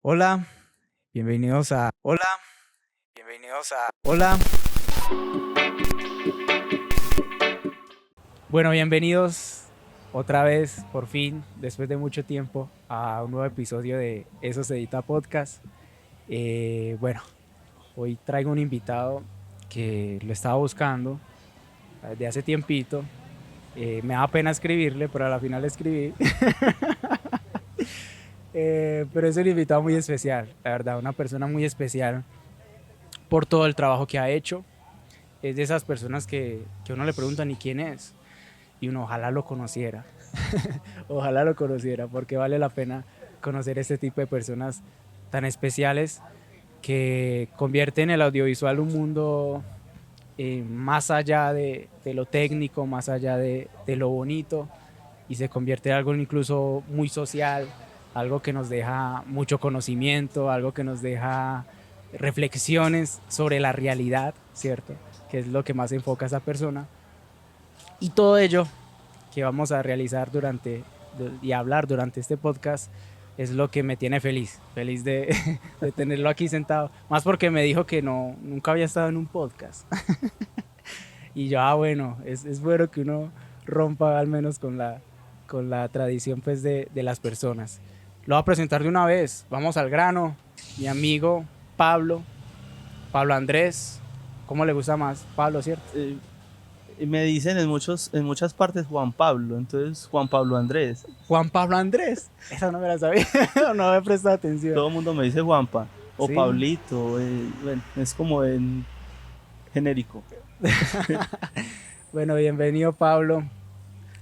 Hola, bienvenidos a... Hola, bienvenidos a... Hola. Bueno, bienvenidos otra vez, por fin, después de mucho tiempo, a un nuevo episodio de Eso se edita podcast. Bueno, hoy traigo un invitado que lo estaba buscando desde hace tiempito. Me da pena escribirle, pero a la final escribí. Pero es un invitado muy especial, la verdad, una persona muy especial por todo el trabajo que ha hecho. Es de esas personas que uno le pregunta ni quién es y uno ojalá lo conociera. Ojalá lo conociera, porque vale la pena conocer este tipo de personas tan especiales que convierten el audiovisual un mundo más allá de lo técnico, más allá de lo bonito, y se convierte en algo incluso muy social, algo que nos deja mucho conocimiento, algo que nos deja reflexiones sobre la realidad, ¿cierto? Que es lo que más enfoca a esa persona. Y todo ello que vamos a realizar y hablar durante este podcast es lo que me tiene feliz de tenerlo aquí sentado. Más porque me dijo que nunca había estado en un podcast. Y yo, bueno, es bueno que uno rompa al menos con la tradición pues de las personas. Lo voy a presentar de una vez, vamos al grano. Mi amigo Pablo, Pablo Andrés, ¿cómo le gusta más? Pablo, ¿cierto? Me dicen en muchas partes Juan Pablo, entonces Juan Pablo Andrés. Juan Pablo Andrés, esa no me la sabía, no me he prestado atención. Todo el mundo me dice Juanpa o Sí, Pablito, bueno, es como en genérico. bueno, bienvenido Pablo.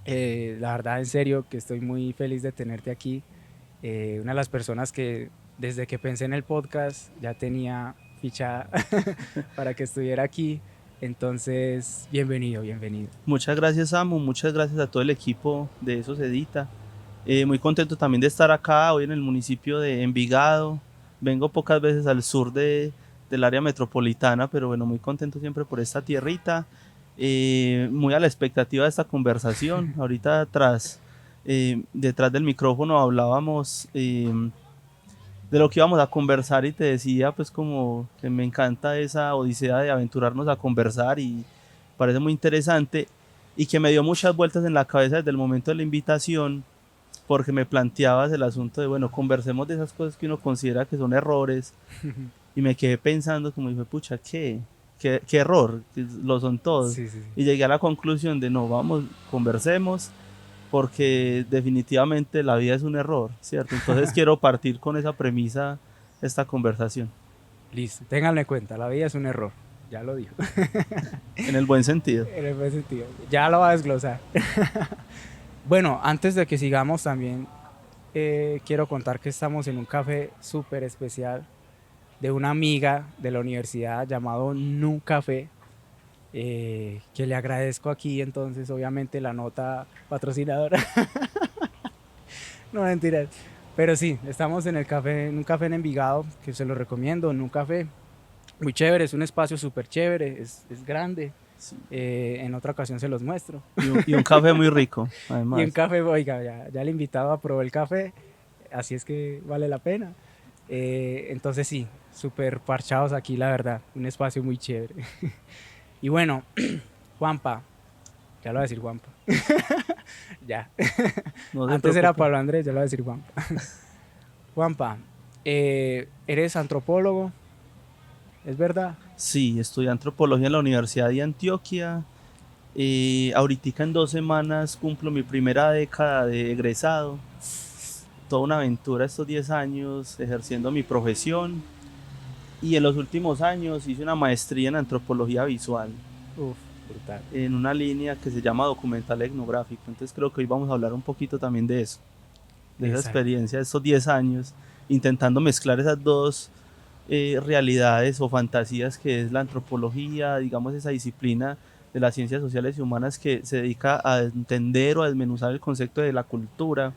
La verdad, en serio, que estoy muy feliz de tenerte aquí. Una de las personas que desde que pensé en el podcast ya tenía fichada para que estuviera aquí. Entonces, bienvenido, bienvenido. Muchas gracias, Samu, muchas gracias a todo el equipo de Eso se edita. Muy contento también de estar acá hoy en el municipio de Envigado. Vengo pocas veces al sur del área metropolitana, pero bueno, muy contento siempre por esta tierrita. Muy a la expectativa de esta conversación. Ahorita detrás del micrófono hablábamos de lo que íbamos a conversar y te decía pues como que me encanta esa odisea de aventurarnos a conversar y parece muy interesante y que me dio muchas vueltas en la cabeza desde el momento de la invitación porque me planteabas el asunto de bueno, conversemos de esas cosas que uno considera que son errores y me quedé pensando como dije, pucha, ¿qué error? Lo son todos. Sí, sí, sí. Y llegué a la conclusión de no, vamos, conversemos porque definitivamente la vida es un error, ¿cierto? Entonces quiero partir con esa premisa esta conversación, Listo, ténganlo en cuenta, la vida es un error. Ya lo dijo. en el buen sentido. En el buen sentido. Ya lo va a desglosar. Bueno, antes de que sigamos también quiero contar que estamos en un café súper especial de una amiga de la universidad llamado Nu Café, que le agradezco aquí entonces obviamente la nota patrocinadora. No, mentiras. Pero sí, estamos en el café, en un café en Envigado, que se lo recomiendo, en un café muy chévere, es un espacio súper chévere, es grande. Sí. En otra ocasión se los muestro. Y un café muy rico, Y en además. café, oiga, ya el invitado aprobó el café, así es que vale la pena. Entonces sí, súper parchados aquí, la verdad, un espacio muy chévere. Y bueno, Juanpa, ya lo voy a decir Juanpa. Ya. No se Antes era preocupe. Pablo Andrés, ya lo voy a decir Juanpa. Juanpa, eres antropólogo, ¿es verdad? Sí, estudié antropología en la Universidad de Antioquia. Ahorita en 2 semanas cumplo mi primera década de egresado. Toda una aventura estos 10 años ejerciendo mi profesión. Y en los últimos años hice una maestría en antropología visual, Uf, brutal. en una línea que se llama documental etnográfico. Entonces creo que hoy vamos a hablar un poquito también de eso, de esa Exacto. experiencia de estos 10 años, intentando mezclar esas dos realidades o fantasías que es la antropología, digamos esa disciplina de las ciencias sociales y humanas que se dedica a entender o a desmenuzar el concepto de la cultura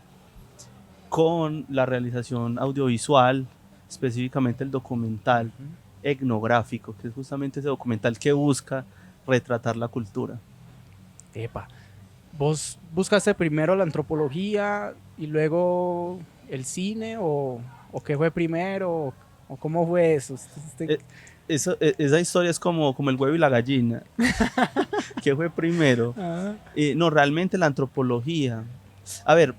con la realización audiovisual, específicamente el documental Ujú. etnográfico, que es justamente ese documental que busca retratar la cultura. Epa, ¿vos buscaste primero la antropología y luego el cine o...? o qué fue primero, o cómo fue eso? Eh, esa historia es como el huevo y la gallina. ¿Qué fue primero? Ah, No, realmente la antropología. A ver,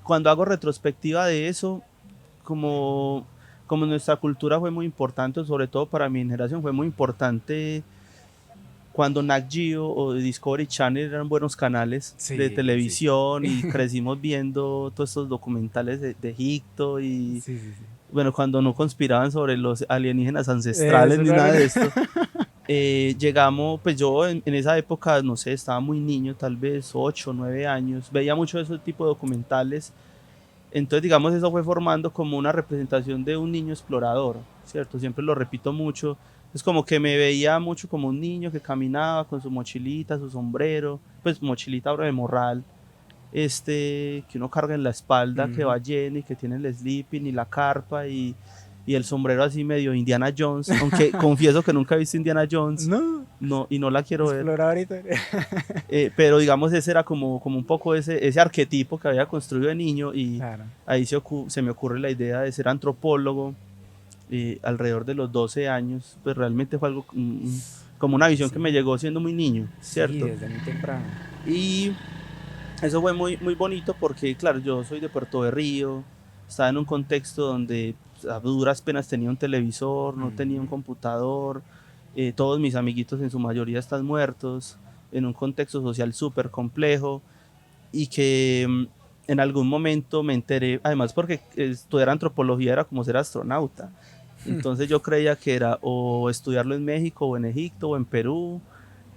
cuando hago retrospectiva de eso, como, como nuestra cultura fue muy importante, sobre todo para mi generación, fue muy importante cuando Nat Geo o Discovery Channel eran buenos canales de sí, sí, sí. televisión y crecimos viendo todos estos documentales de Egipto y Sí, sí, sí. bueno, cuando no conspiraban sobre los alienígenas ancestrales Eso ni no nada era- de esto. Llegamos, pues yo en esa época, no sé, estaba muy niño, tal vez 8 o 9 años, veía mucho de ese tipo de documentales, entonces digamos eso fue formando como una representación de un niño explorador, ¿cierto? Siempre lo repito mucho, es como que me veía mucho como un niño que caminaba con su mochilita, su sombrero, pues mochilita ahora de morral, que uno carga en la espalda, que Ujú. va lleno y que tiene el sleeping y la carpa y el sombrero así medio Indiana Jones, aunque confieso que nunca he visto Indiana Jones, No, no, y no la quiero ver. explorar ahorita. Pero digamos ese era como un poco ese arquetipo que había construido de niño y Claro. ahí se me ocurre la idea de ser antropólogo alrededor de los 12 años, pues realmente fue algo como una Oye, visión que me sí. llegó siendo muy niño, Sí, ¿cierto? desde muy temprano. Y eso fue muy, muy bonito porque, claro, yo soy de Puerto de Río, estaba en un contexto donde pues, a duras penas tenía un televisor, no tenía un Ujú. computador, todos mis amiguitos en su mayoría están muertos, en un contexto social súper complejo y que en algún momento me enteré, además porque estudiar antropología era como ser astronauta, entonces yo creía que era o estudiarlo en México o en Egipto o en Perú,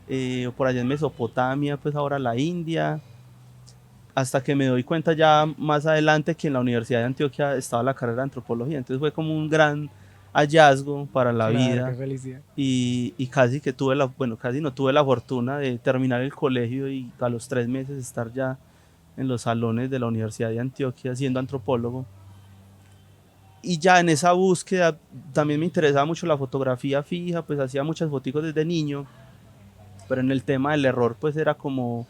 o por allá en Mesopotamia, pues ahora la India, hasta que me doy cuenta ya más adelante que en la Universidad de Antioquia estaba la carrera de antropología. Entonces fue como un gran hallazgo para la Claro, qué vida felicidad. y casi que tuve bueno, casi no tuve la fortuna de terminar el colegio y a los 3 meses estar ya en los salones de la Universidad de Antioquia siendo antropólogo. Y ya en esa búsqueda también me interesaba mucho la fotografía fija, pues hacía muchas fotos desde niño, pero en el tema del error pues era como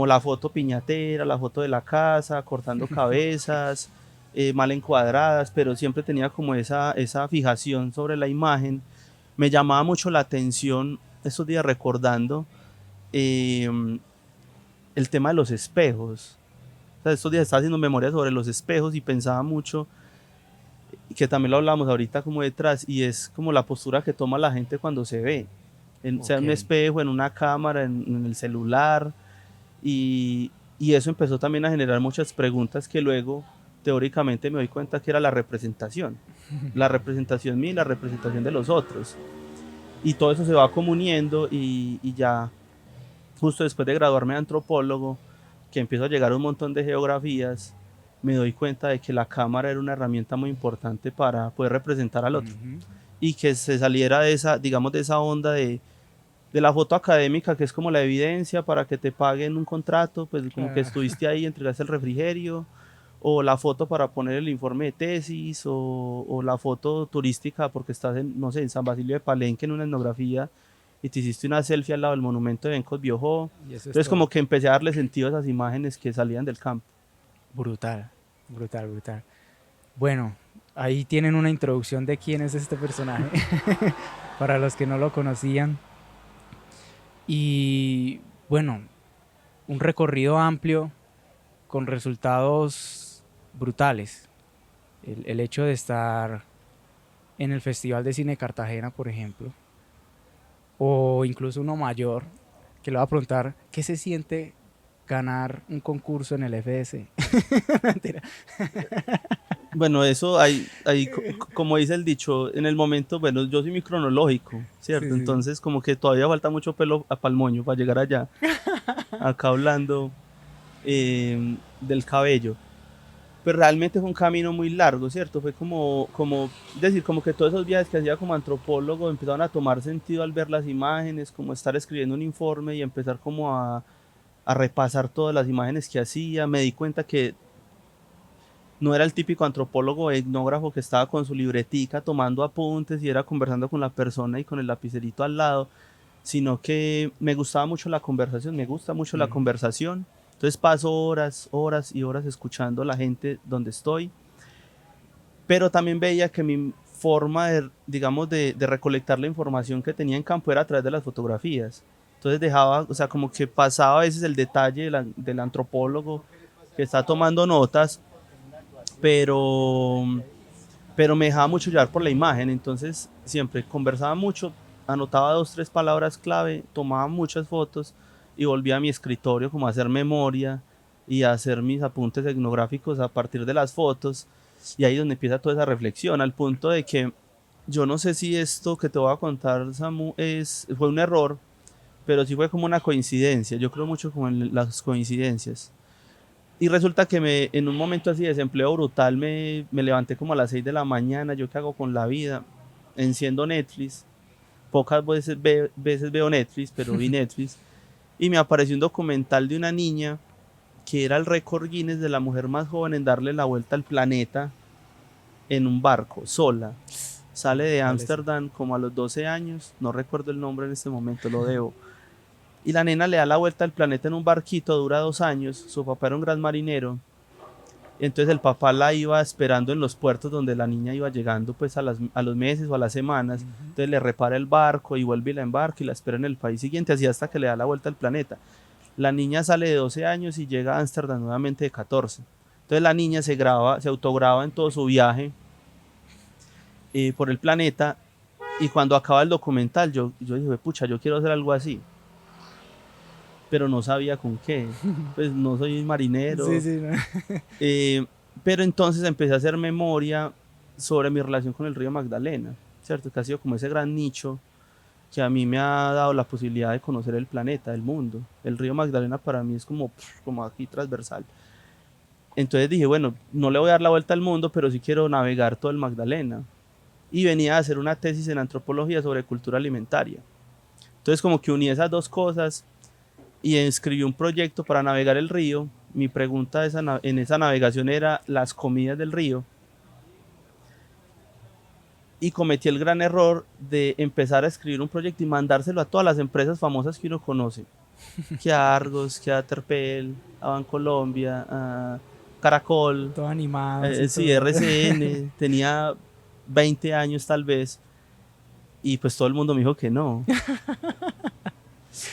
la foto piñatera, la foto de la casa, cortando cabezas, mal encuadradas, pero siempre tenía como esa fijación sobre la imagen. Me llamaba mucho la atención estos días recordando eh, el tema de los espejos. O sea, estos días estaba haciendo memoria sobre los espejos y pensaba mucho, y que también lo hablamos ahorita como detrás, y es como la postura que toma la gente cuando se ve, sea Ok. en un espejo, en una cámara, en el celular, y eso empezó también a generar muchas preguntas que luego teóricamente me doy cuenta que era la representación mía y la representación de los otros. Y todo eso se va comuniendo y ya justo después de graduarme de antropólogo, que empiezo a llegar un montón de geografías, me doy cuenta de que la cámara era una herramienta muy importante para poder representar al otro Ujú. y que se saliera de esa, digamos, de esa onda de la foto académica, que es como la evidencia para que te paguen un contrato, pues como que Claro. estuviste ahí, entregaste el refrigerio, o la foto para poner el informe de tesis, o la foto turística porque estás en, no sé, en San Basilio de Palenque en una etnografía y te hiciste una selfie al lado del monumento de Bencos Biojó. Y eso es Entonces todo. como que empecé a darle sentido a esas imágenes que salían del campo. Brutal, brutal, brutal. Bueno, ahí tienen una introducción de quién es este personaje, para los que no lo conocían. Y bueno, un recorrido amplio con resultados brutales. El hecho de estar en el Festival de Cine Cartagena, por ejemplo, o incluso uno mayor, que le va a preguntar qué se siente ganar un concurso en el FS. Mentira. Bueno, eso hay, como dice el dicho, en el momento, bueno, yo soy muy cronológico, Sí, ¿cierto? sí, sí. Entonces como que todavía falta mucho pelo a palmoño para llegar allá, acá hablando del cabello. Pero realmente fue un camino muy largo, ¿cierto? Fue decir, como que todos esos viajes que hacía como antropólogo empezaron a tomar sentido al ver las imágenes, como estar escribiendo un informe y empezar como a repasar todas las imágenes que hacía. Me di cuenta que no era el típico antropólogo etnógrafo que estaba con su libretica tomando apuntes y era conversando con la persona y con el lapicerito al lado, sino que me gustaba mucho la conversación, me gusta mucho la Ujú. conversación. Entonces paso horas, horas y horas escuchando a la gente donde estoy, pero también veía que mi forma de, digamos, de recolectar la información que tenía en campo era a través de las fotografías. Entonces dejaba, o sea, como que pasaba a veces el detalle del antropólogo que está tomando notas, pero, pero me dejaba mucho llevar por la imagen, entonces siempre conversaba mucho, anotaba 2, 3 palabras clave, tomaba muchas fotos y volvía a mi escritorio como a hacer memoria y a hacer mis apuntes etnográficos a partir de las fotos, y ahí es donde empieza toda esa reflexión, al punto de que yo no sé si esto que te voy a contar, Samu, fue un error, pero sí fue como una coincidencia. Yo creo mucho como en las coincidencias. Y resulta que en un momento así de desempleo brutal me levanté como a las 6 de la mañana. ¿Yo qué hago con la vida? Enciendo Netflix. Pocas veces veo Netflix, pero vi Netflix. Y me apareció un documental de una niña que era el récord Guinness de la mujer más joven en darle la vuelta al planeta en un barco, sola. Sale de ¿Cuál es? Ámsterdam como a los 12 años. No recuerdo el nombre en este momento, lo debo. Y la nena le da la vuelta al planeta en un barquito, dura 2 años. Su papá era un gran marinero. Entonces el papá la iba esperando en los puertos donde la niña iba llegando pues a los meses o a las semanas. Entonces le repara el barco y vuelve y la embarca y la espera en el país siguiente, así hasta que le da la vuelta al planeta. La niña sale de 12 años y llega a Ámsterdam nuevamente de 14. Entonces la niña se autograba en todo su viaje por el planeta, y cuando acaba el documental yo dije, pucha, yo quiero hacer algo así, pero no sabía con qué, pues no soy Sí, marinero, sí, no. eh, pero entonces empecé a hacer memoria sobre mi relación con el río Magdalena, ¿cierto? Que ha sido como ese gran nicho que a mí me ha dado la posibilidad de conocer el planeta, el mundo. El río Magdalena para mí es como aquí transversal. Entonces dije, bueno, no le voy a dar la vuelta al mundo, pero sí quiero navegar todo el Magdalena. Y venía a hacer una tesis en antropología sobre cultura alimentaria. Entonces como que uní esas dos cosas y escribí un proyecto para navegar el río. Mi pregunta en esa navegación era las comidas del río, y cometí el gran error de empezar a escribir un proyecto y mandárselo a todas las empresas famosas que uno conoce, que a Argos, que a Terpel, a Bancolombia, a Caracol, Todo animado, así sí, todo. RCN. Tenía 20 años tal vez, y pues todo el mundo me dijo que no.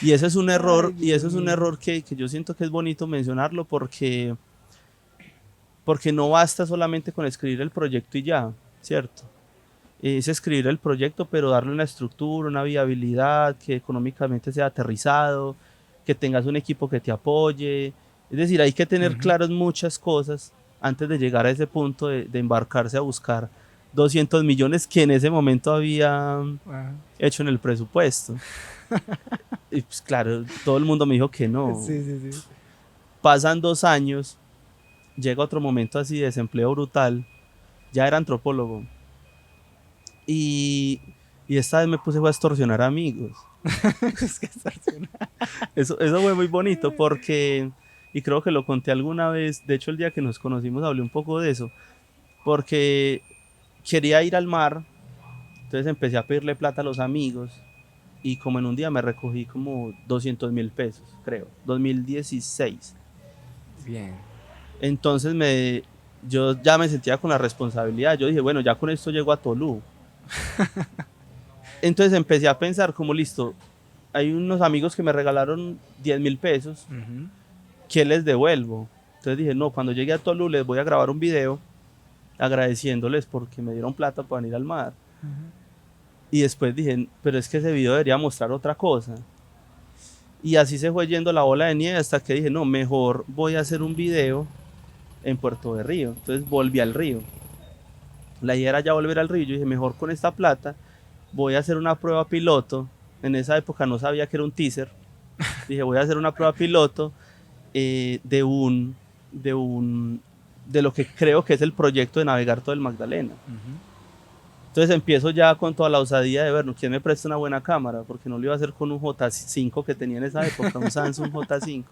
Y ese es un Ay, error, y Dios eso es un mío. error que yo siento que es bonito mencionarlo, porque no basta solamente con escribir el proyecto y ya, ¿cierto? Es escribir el proyecto, pero darle una estructura, una viabilidad, que económicamente sea aterrizado, que tengas un equipo que te apoye. Es decir, hay que tener Ujú. claras muchas cosas antes de llegar a ese punto de embarcarse a buscar 200 millones que en ese momento había Ajá. hecho en el presupuesto. Y pues claro, todo el mundo me dijo que no. Sí, sí, sí. Pasan 2 años, llega otro momento así de desempleo brutal, ya era antropólogo. Y, y esta vez me puse a extorsionar amigos. Es que extorsiona. Eso fue muy bonito porque, y creo que lo conté alguna vez, de hecho el día que nos conocimos hablé un poco de eso, porque quería ir al mar, entonces empecé a pedirle plata a los amigos, y como en un día me recogí como 200.000 pesos, creo, 2016. Bien. Entonces yo ya me sentía con la responsabilidad, yo dije, bueno, ya con esto llego a Tolú. Entonces empecé a pensar como, listo, hay unos amigos que me regalaron 10.000 pesos, Ujú. ¿qué les devuelvo? Entonces dije, no, cuando llegue a Tolú les voy a grabar un video agradeciéndoles porque me dieron plata para ir al mar. Y después dije, pero es que ese video debería mostrar otra cosa. Y así se fue yendo la bola de nieve hasta que dije, no, mejor voy a hacer un video en Puerto de Río. Entonces volví al río. La idea era ya volver al río. Yo dije, mejor con esta plata voy a hacer una prueba piloto. En esa época no sabía que era un teaser. Dije, voy a hacer una prueba piloto de de un, de lo que creo que es el proyecto de navegar todo el Magdalena. Ujú. Entonces empiezo ya con toda la osadía de ver, ¿no? ¿Quién me presta una buena cámara? Porque no lo iba a hacer con un J5 que tenía en esa época, un Samsung J5.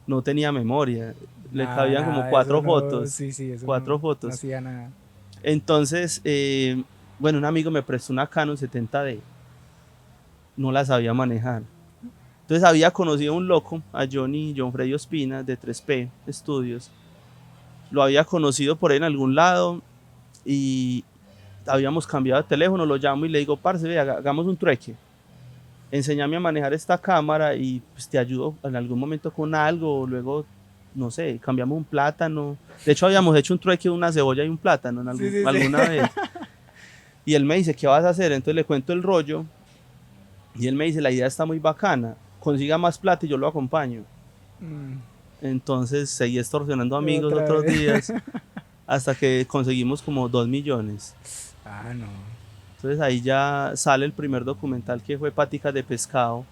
No tenía memoria, le Nada, cabían como nada, eso cuatro no, fotos, sí, sí, eso cuatro no fotos. hacía nada. Entonces, bueno, un amigo me prestó una Canon 70D, no la sabía manejar. Entonces había conocido a un loco, a John Freddy Ospina, de 3P Studios. Lo había conocido por ahí en algún lado, y habíamos cambiado de teléfono, lo llamo y le digo, parce, ve, hagamos un trueque, enséñame a manejar esta cámara y pues te ayudo en algún momento con algo, luego, no sé, cambiamos un plátano. De hecho, habíamos hecho un trueque de una cebolla y un plátano Sí, sí, sí. alguna vez. Y él me dice, ¿qué vas a hacer? Entonces le cuento el rollo y él me dice, la idea está muy bacana, consiga más plata y yo lo acompaño. Mm, Entonces seguí extorsionando amigos otra otros vez. días hasta que conseguimos como 2 millones. Ah, no. Entonces ahí ya sale el primer documental que fue Paticas de Pescado,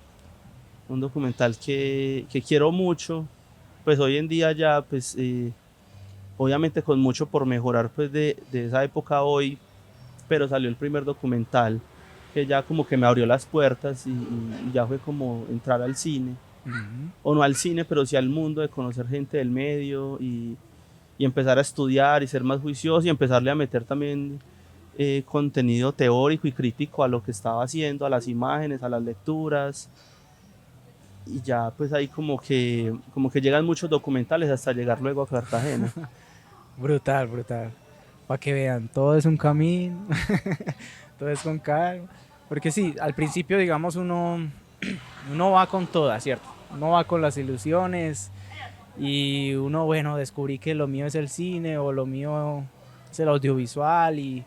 un documental que quiero mucho, pues hoy en día ya, pues obviamente con mucho por mejorar pues de esa época a hoy, pero salió el primer documental que ya como que me abrió las puertas y ya fue como entrar al cine, Ujú. o no al cine, pero sí al mundo, de conocer gente del medio y empezar a estudiar y ser más juicioso y empezarle a meter también contenido teórico y crítico a lo que estaba haciendo, a las imágenes, a las lecturas. Y ya pues ahí como que llegan muchos documentales hasta llegar luego a Cartagena. Brutal, brutal. Para que vean, todo es un camino, todo es con calma. Porque sí, al principio, digamos, uno va con toda, ¿cierto? Uno va con las ilusiones y uno, bueno, descubrí que lo mío es el cine o lo mío es el audiovisual y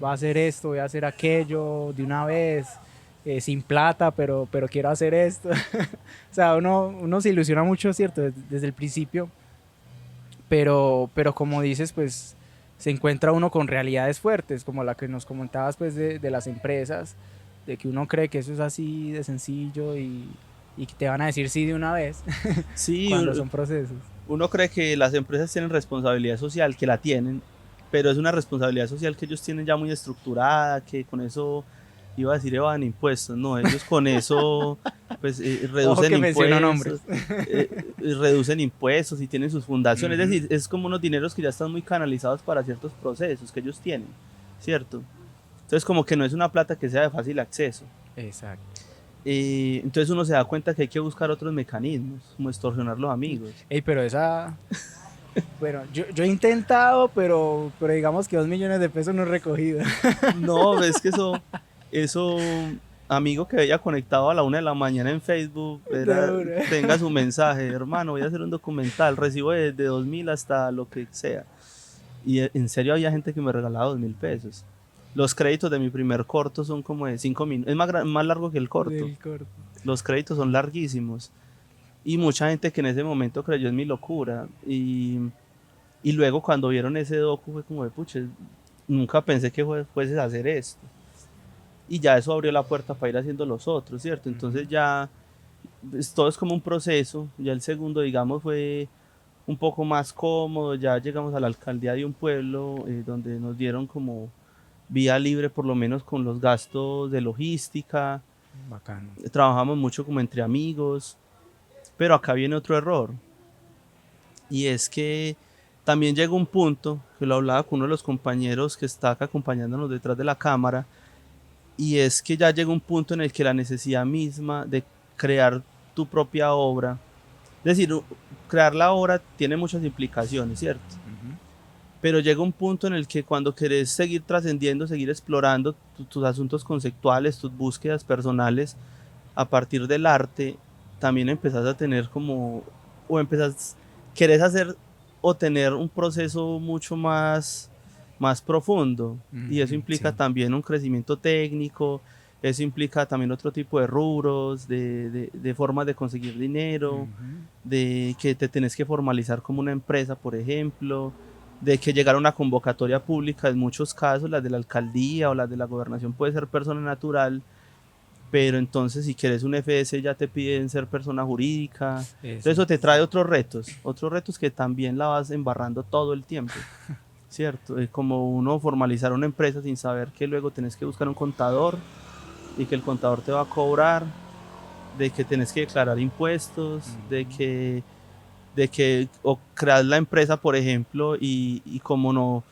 va a hacer esto, voy a hacer aquello de una vez, sin plata, pero quiero hacer esto. O sea, uno se ilusiona mucho, ¿cierto? Desde el principio, pero como dices, pues se encuentra uno con realidades fuertes, como la que nos comentabas pues de las empresas, de que uno cree que eso es así de sencillo y que te van a decir sí de una vez Sí, cuando son procesos. uno cree que las empresas tienen responsabilidad social, que la tienen, pero es una responsabilidad social que ellos tienen ya muy estructurada, que con eso, iba a decir, evaden impuestos, no, ellos con eso pues Ojo reducen que menciono nombres. impuestos, reducen impuestos y tienen sus fundaciones, es Ujú. decir, es como unos dineros que ya están muy canalizados para ciertos procesos que ellos tienen, ¿cierto? Entonces como que no es una plata que sea de fácil acceso. Exacto. Entonces uno se da cuenta que hay que buscar otros mecanismos, como extorsionar a los amigos. Ey, pero esa, bueno, yo he intentado, pero digamos que 2 millones de pesos no he recogido. No, es que eso, amigo que veía conectado a la 1 de la mañana en Facebook, De era, una. tenga su mensaje, hermano, voy a hacer un documental, recibo desde 2.000 hasta lo que sea. Y en serio había gente que me regalaba 2.000 pesos. Los créditos de mi primer corto son como de 5 minutos, es más largo que el corto. Del corto. Los créditos son larguísimos. Y mucha gente que en ese momento creyó en mi locura. Y luego cuando vieron ese docu fue como de puche, nunca pensé que fueses a hacer esto. Y ya eso abrió la puerta para ir haciendo los otros, ¿cierto? Entonces ya pues, todo es como un proceso. Ya el segundo, digamos, fue un poco más cómodo. Ya llegamos a la alcaldía de un pueblo donde nos dieron como vía libre, por lo menos con los gastos de logística. Bacano. Trabajamos mucho como entre amigos. Pero acá viene otro error. Y es que también llega un punto, que lo hablaba con uno de los compañeros que está acá acompañándonos detrás de la cámara, y es que ya llega un punto en el que la necesidad misma de crear tu propia obra, es decir, crear la obra tiene muchas implicaciones, ¿cierto? Ujú. Pero llega un punto en el que cuando querés seguir trascendiendo, seguir explorando tus asuntos conceptuales, tus búsquedas personales a partir del arte, también empezás a tener como, o empezás, querés hacer o tener un proceso mucho más profundo. Y eso Ujú, implica sí. también un crecimiento técnico, eso implica también otro tipo de rubros, de formas de conseguir dinero, Ujú. de que te tenés que formalizar como una empresa, por ejemplo, de que llegar a una convocatoria pública, en muchos casos, las de la alcaldía o las de la gobernación puede ser persona natural, pero entonces si quieres un FS ya te piden ser persona jurídica. Entonces Eso. eso te trae otros retos que también la vas embarrando todo el tiempo, ¿cierto? Es como uno formalizar una empresa sin saber que luego tenés que buscar un contador y que el contador te va a cobrar, de que tenés que declarar impuestos, Ujú. de que o creas la empresa, por ejemplo, y como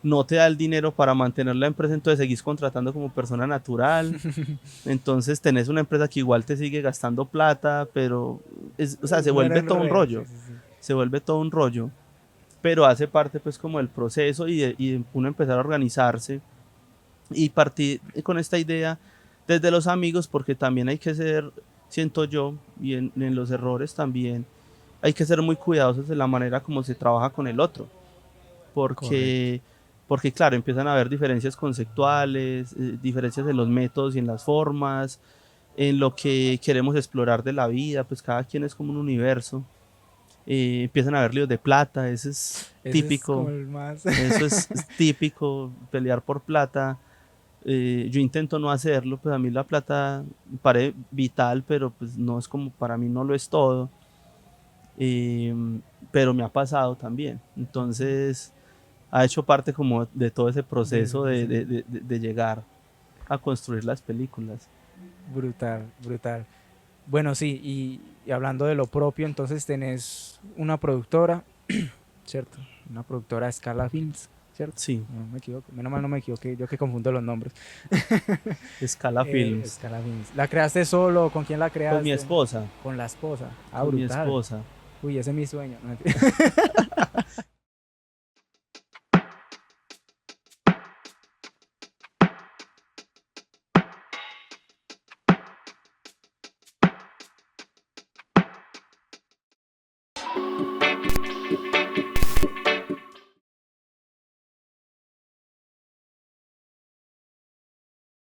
no te da el dinero para mantener la empresa, entonces seguís contratando como persona natural. Entonces tenés una empresa que igual te sigue gastando plata, pero o sea, se Es un vuelve todo un enredo, sí, rollo, sí, sí. se vuelve todo un rollo. pero hace parte pues como del proceso y de uno empezar a organizarse y partir con esta idea desde los amigos, porque también hay que ser, siento yo, y en los errores también, hay que ser muy cuidadosos de la manera como se trabaja con el otro, Correcto. porque, porque claro, empiezan a haber diferencias conceptuales, diferencias en los métodos y en las formas, en lo que queremos explorar de la vida, pues cada quien es como un universo. Empiezan a haber líos de plata, eso es Ese es como típico, el más... eso es típico, pelear por plata. Yo intento no hacerlo, pues a mí la plata me parece vital, pero pues no es como, para mí no lo es todo. Eh, pero me ha pasado también. Entonces ha hecho parte como de todo ese proceso de llegar a construir las películas. Brutal, brutal. Bueno, sí, y hablando de lo propio, entonces tenés una productora, ¿cierto? Una productora Scala Films, ¿cierto? Sí, No me equivoco, menos mal no me equivoqué, yo que confundo los nombres. Scala Films. Scala Films. ¿La creaste solo? ¿Con quién la Con mi creaste? esposa, Con la esposa. Ah, con mi brutal. esposa. Uy, ese es mi sueño. No,